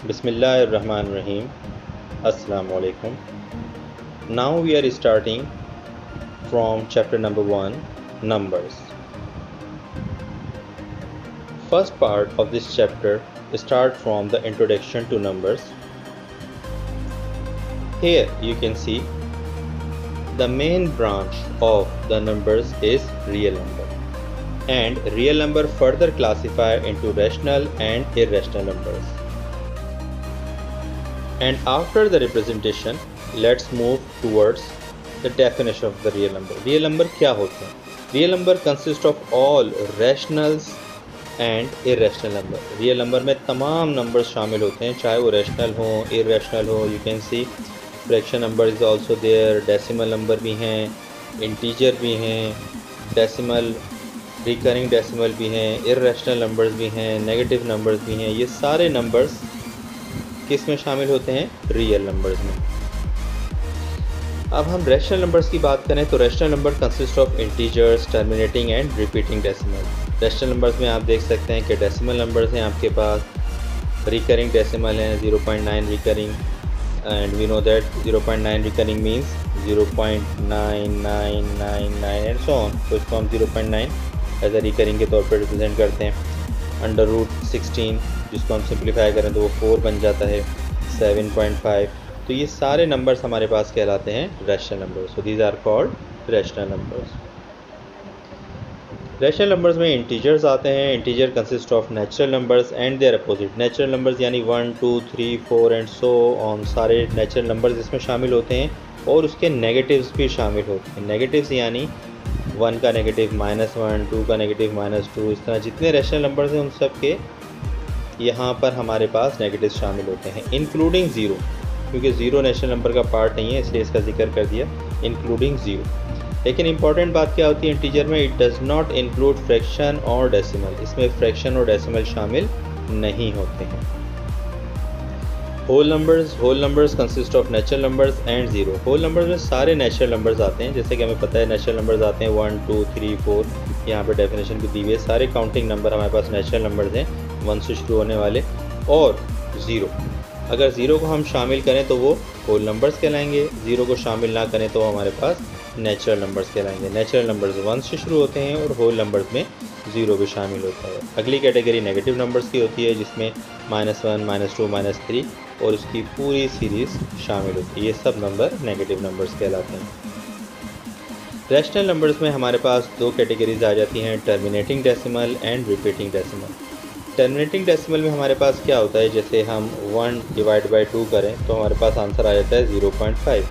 Bismillahirrahmanirrahim. Assalamu alaikum. Now we are starting from chapter number 1, Numbers. First part of this chapter start from the introduction to numbers. Here you can see the main branch of the numbers is real number, and real number further classify into rational and irrational numbers. And after the representation, let's move towards the definition of the real number. Real number क्या होते हैं? Real number consists of all rationals and irrational number. Real number में तमाम numbers शामिल होते हैं, चाहे वो rational हो, irrational हो. You can see fraction number is also there, decimal number भी हैं, integer भी हैं, decimal, recurring decimal भी हैं, irrational numbers भी हैं, negative numbers भी हैं. ये सारे numbers किस में शामिल होते हैं? रियल नंबर्स में. अब हम रैशनल नंबर्स की बात करें तो rational number consist of integers, terminating and repeating decimal. Rational numbers में आप देख सकते हैं कि डेसिमल नंबर्स हैं आपके पास, रिकरिंग डेसिमल हैं 0.9 recurring, and we know that 0.9 recurring means 0.9999 and so on. तो इसको हम 0.9 एज अ रिकरिंग के तौर पर रिप्रेजेंट करते हैं. अंडर रूट 16 जिसको हम सिंप्लीफाई करें तो वो 4 बन जाता है, 7.5. तो ये सारे नंबर्स हमारे पास कहलाते हैं rational numbers. So these are called rational numbers. Rational numbers में इंटीजर्स आते हैं. Integer consist of natural numbers and their opposite. Natural numbers यानी 1, 2, 3, 4 एंड सो ऑन, सारे नेचुरल नंबर्स इसमें शामिल होते हैं और उसके नेगेटिव्स भी शामिल होते हैं. नेगेटिव्स यानी 1 का नेगेटिव -1, 2 का नेगेटिव -2, इस तरह जितने रैशनल नंबर्स हैं उन सब के यहाँ पर हमारे पास नेगेटिव शामिल होते हैं, इंक्लूडिंग ज़ीरो, क्योंकि ज़ीरो नेचुरल नंबर का पार्ट नहीं है इसलिए इसका जिक्र कर दिया, इंक्लूडिंग ज़ीरो. लेकिन इंपॉर्टेंट बात क्या होती है इंटीजर में? It does not include fraction और डेसिमल. इसमें फ्रैक्शन और डेसिमल शामिल नहीं होते हैं. Whole numbers consist of natural numbers and zero. Whole numbers में सारे नेचुरल नंबर्स आते हैं, जैसे कि हमें पता है नेचुरल नंबर्स आते हैं 1, 2, 3, 4. यहाँ पे डेफिनेशन भी दी हुई है. सारे काउंटिंग नंबर हमारे पास नेचुरल नंबर्स हैं, 1 से शुरू होने वाले. और ज़ीरो, अगर ज़ीरो को हम शामिल करें तो वो होल नंबर्स कहलाएंगे, ज़ीरो को शामिल ना करें तो हमारे पास नेचुरल नंबर्स कहलाएंगे. नेचुरल नंबर्स 1 से शुरू होते हैं और होल नंबर्स में ज़ीरो भी शामिल होता है. अगली कैटेगरी नेगेटिव नंबर्स की होती है जिसमें -1, -2, -3 और उसकी पूरी सीरीज़ शामिल होती है. ये सब नंबर नेगेटिव नंबर्स कहलाते हैं. रैशनल नंबर्स में हमारे पास दो कैटेगरीज आ जाती हैं, terminating decimal and repeating decimal. Terminating decimal में हमारे पास क्या होता है, जैसे हम 1 डिवाइड बाई 2 करें तो हमारे पास आंसर आ जाता है 0.5,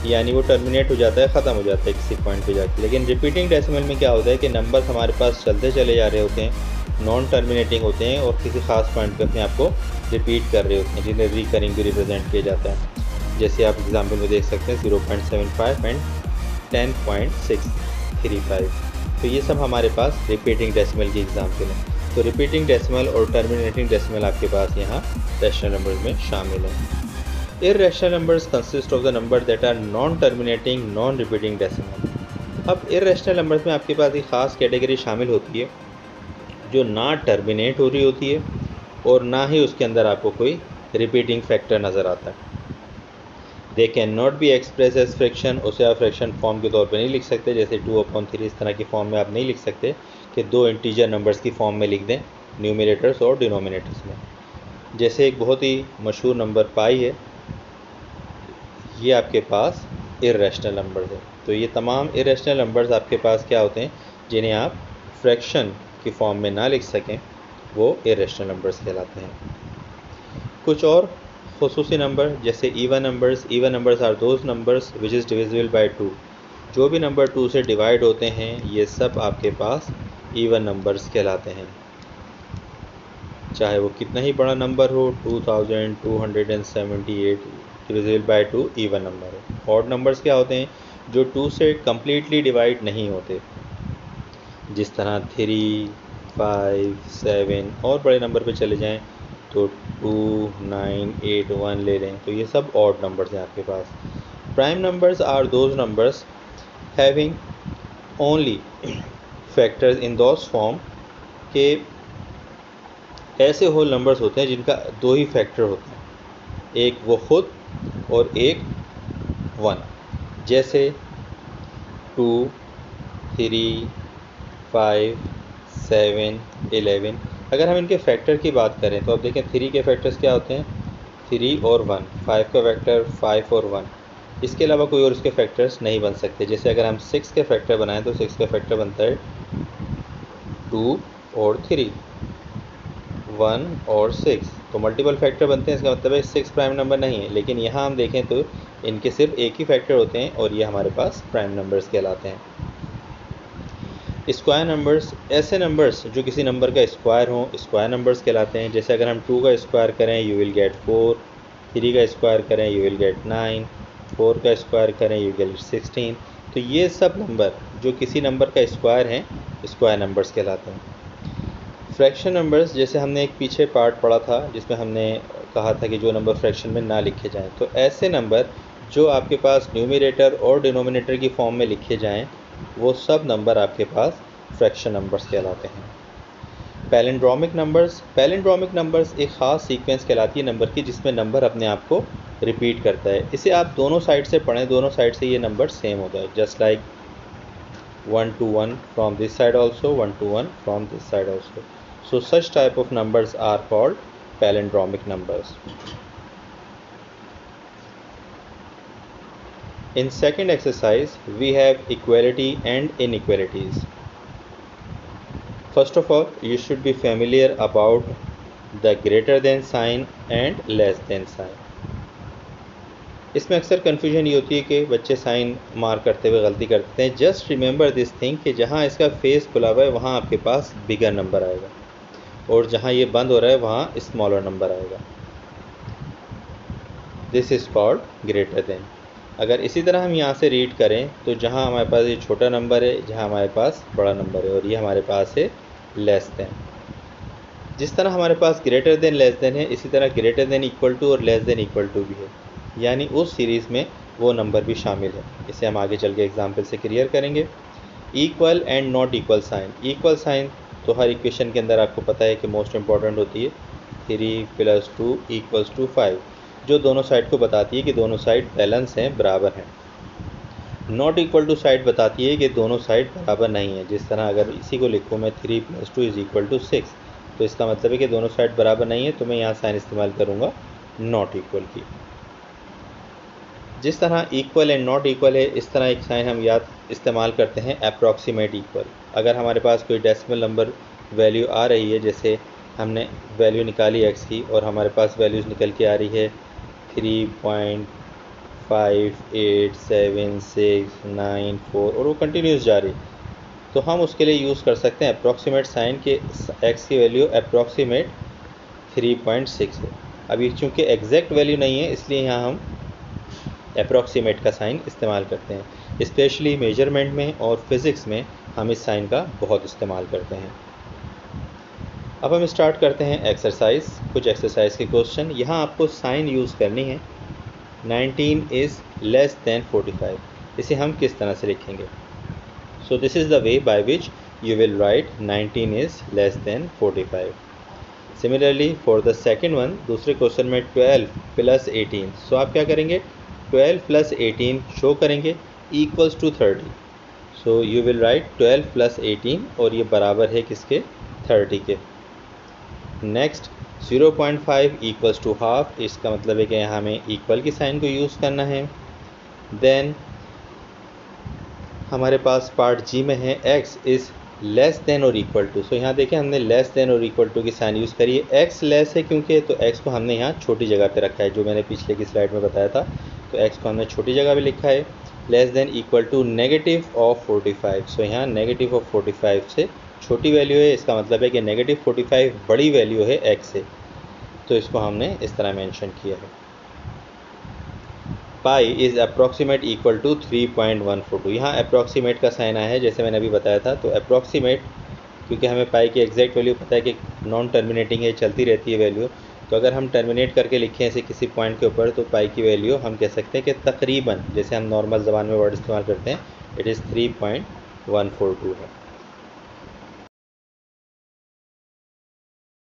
यानी वो टर्मिनेट हो जाता है, ख़त्म हो जाता है किसी पॉइंट पे जाके. लेकिन रिपीटिंग डेसिमल में क्या होता है कि नंबर्स हमारे पास चलते चले जा रहे होते हैं, नॉन टर्मिनेटिंग होते हैं और किसी खास पॉइंट पे अपने आप को रिपीट कर रहे होते हैं, जिन्हें रिकरिंग भी रिप्रेजेंट किया जाता है. जैसे आप एग्जाम्पल में देख सकते हैं 0.75 एंड 10.635. तो ये सब हमारे पास रिपीटिंग डेसिमल की एग्जाम्पल है. तो रिपीटिंग डेसिमल और टर्मिनेटिंग डेसिमल आपके पास यहाँ रैशनल नंबर्स में शामिल हैं. Irrational numbers consist of the number that are non terminating, non repeating decimal. अब इररेशनल नंबर्स में आपके पास एक ख़ास कैटेगरी शामिल होती है जो ना टर्मिनेट हो रही होती है और ना ही उसके अंदर आपको कोई रिपीटिंग फैक्टर नज़र आता है. They can not be express as fraction. उसे आप फ्रैक्शन फॉर्म के तौर पे नहीं लिख सकते, जैसे 2/3 इस तरह की फॉर्म में आप नहीं लिख सकते कि दो इंटीजर नंबर्स की फॉर्म में लिख दें न्यूमरेटर्स और डिनोमिनेटर्स में. जैसे एक बहुत ही मशहूर नंबर पाई है, ये आपके पास इररेशनल नंबर है. तो ये तमाम इररेशनल नंबर्स आपके पास क्या होते हैं जिन्हें आप फ्रैक्शन की फॉर्म में ना लिख सकें, वो इररेशनल नंबर्स कहलाते हैं. कुछ और खुसूसी नंबर जैसे even numbers are those numbers which is divisible by 2. जो भी नंबर 2 से डिवाइड होते हैं ये सब आपके पास इवन नंबर्स कहलाते हैं, चाहे वो कितना ही बड़ा नंबर हो. 2278 डिविजिबल बाय 2 इवन नंबर है. ऑड नंबर्स क्या होते हैं? जो 2 से कम्प्लीटली डिवाइड नहीं होते, जिस तरह 3, 5, 7 और बड़े नंबर पे चले जाएं तो 2, 9, 8, 1 ले लें, तो ये सब ऑड नंबर्स हैं आपके पास. Prime numbers are those numbers having only factors in those form के ऐसे होल नंबर्स होते हैं जिनका दो ही फैक्टर होते हैं, एक वो खुद और एक 1, जैसे 2, 3, 5, 7, 11। अगर हम इनके फैक्टर की बात करें तो अब देखें 3 के फैक्टर्स क्या होते हैं, 3 और 1, 5 का फैक्टर 5 और 1, इसके अलावा कोई और इसके फैक्टर्स नहीं बन सकते। जैसे अगर हम 6 के फैक्टर बनाएं तो 6 का फैक्टर बनता है 2 और 3, 1 और 6, तो मल्टीपल फैक्टर बनते हैं। इसका मतलब है 6 प्राइम नंबर नहीं है, लेकिन यहाँ हम देखें तो इनके सिर्फ एक ही फैक्टर होते हैं और ये हमारे पास प्राइम नंबर्स कहलाते हैं। स्क्वायर नंबर्स, ऐसे नंबर्स जो किसी नंबर का स्क्वायर हो, स्क्वायर नंबर्स कहलाते हैं। जैसे अगर हम 2 का स्क्वायर करें यू विल गेट 4, 3 का स्क्वायर करें यू विल गेट 9, 4 का स्क्वायर करें यू विल गेट 16। तो ये सब नंबर जो किसी नंबर का स्क्वायर हैं, स्क्वायर नंबर्स कहलाते हैं। फ्रैक्शन नंबर्स, जैसे हमने एक पीछे पार्ट पढ़ा था जिसमें हमने कहा था कि जो नंबर फ्रैक्शन में ना लिखे जाएं, तो ऐसे नंबर जो आपके पास न्यूमरेटर और डिनोमिनेटर की फॉर्म में लिखे जाएं, वो सब नंबर आपके पास फ्रैक्शन नंबर्स कहलाते हैं। पैलिंड्रोमिक नंबर्स, पैलिंड्रोमिक नंबर्स एक ख़ास सीक्वेंस कहलाती है नंबर की जिसमें नंबर अपने आप को रिपीट करता है। इसे आप दोनों साइड से पढ़ें, दोनों साइड से ये नंबर सेम होता है, just like 1 to 1 from this side also, 1 to 1 from this side also. So such type of numbers are called palindromic numbers. In second exercise, we have equality and inequalities. First of all, you should be familiar about the greater than sign and less than sign. इसमें अक्सर confusion ये होती है कि बच्चे sign मार करते हुए गलती करते हैं। जस्ट रिमेंबर दिस थिंग कि जहाँ इसका फेस खुला हुआ है वहाँ आपके पास बिगर नंबर आएगा और जहाँ ये बंद हो रहा है वहाँ स्मॉलर नंबर आएगा। This is called greater than. अगर इसी तरह हम यहाँ से रीड करें तो जहाँ हमारे पास ये छोटा नंबर है, जहाँ हमारे पास बड़ा नंबर है, और ये हमारे पास है लेस देन। जिस तरह हमारे पास ग्रेटर देन लेस देन है, इसी तरह ग्रेटर देन इक्वल टू और लेस देन इक्वल टू भी है, यानी उस सीरीज़ में वो नंबर भी शामिल है। इसे हम आगे चल के एग्जाम्पल से क्लियर करेंगे। Equal and not equal sign, equal sign तो हर इक्वेशन के अंदर आपको पता है कि मोस्ट इंपॉर्टेंट होती है। 3 + 2 = 5, जो दोनों साइड को बताती है कि दोनों साइड बैलेंस हैं, बराबर हैं। नॉट इक्वल टू साइड बताती है कि दोनों साइड बराबर नहीं है। जिस तरह अगर इसी को लिखूँ मैं 3 + 2 = 6, तो इसका मतलब है कि दोनों साइड बराबर नहीं है, तो मैं यहाँ साइन इस्तेमाल करूँगा नॉट इक्वल की। जिस तरह इक्वल एंड नॉट इक्वल है, इस तरह एक साइन हम याद इस्तेमाल करते हैं अप्रॉक्सीमेट इक्वल। अगर हमारे पास कोई डेसिमल नंबर वैल्यू आ रही है, जैसे हमने वैल्यू निकाली x की और हमारे पास वैल्यूज़ निकल के आ रही है 3.587694 और वो कंटिन्यूस जा रही, तो हम उसके लिए यूज़ कर सकते हैं अप्रॉक्सीमेट साइन के x की वैल्यू अप्रॉक्सीमेट 3.6 है। अभी चूँकि एग्जैक्ट वैल्यू नहीं है, इसलिए यहाँ हम अप्रॉक्सीमेट का साइन इस्तेमाल करते हैं। स्पेशली मेजरमेंट में और फिज़िक्स में हम इस साइन का बहुत इस्तेमाल करते हैं। अब हम स्टार्ट करते हैं एक्सरसाइज, कुछ एक्सरसाइज के क्वेश्चन। यहाँ आपको साइन यूज़ करनी है। 19 इज़ लेस देन 45, इसे हम किस तरह से लिखेंगे? So this is the way by which you will right 19 is less than 45। Similarly for the second one, दूसरे क्वेश्चन में 12 + 18, सो आप क्या करेंगे? 12 + 18 शो करेंगे equals to 30, so you will write 12 + 18 और ये बराबर है किसके? 30 के। नेक्स्ट 0.5 = हाफ, इसका मतलब है कि यहाँ हमें इक्वल की साइन को यूज़ करना है। देन हमारे पास पार्ट जी में है x इज़ लेस देन और इक्वल टू, सो यहाँ देखें हमने लेस देन और इक्वल टू की साइन यूज़ करी है। x लेस है क्योंकि, तो x को हमने यहाँ छोटी जगह पे रखा है, जो मैंने पिछले की स्लाइड में बताया था, तो x को हमने छोटी जगह पे लिखा है। लेस देन इक्वल टू -45, सो यहाँ -45 से छोटी वैल्यू है, इसका मतलब है कि -45 बड़ी वैल्यू है x से, तो इसको हमने इस तरह मेंशन किया है। पाई इज़ अप्रॉक्सीमेट इक्वल टू 3.142, यहाँ अप्रॉक्सीमेट का साइन आया है जैसे मैंने अभी बताया था। तो अप्रॉक्सीमेट, क्योंकि हमें पाई की एग्जैक्ट वैल्यू पता है कि नॉन टर्मिनेटिंग है, चलती रहती है वैल्यू, तो अगर हम टर्मिनेट करके लिखें इसे किसी पॉइंट के ऊपर, तो पाई की वैल्यू हम कह सकते हैं कि तकरीबन, जैसे हम नॉर्मल ज़बान में वर्ड इस्तेमाल करते हैं, इट इज़ 3.142 है।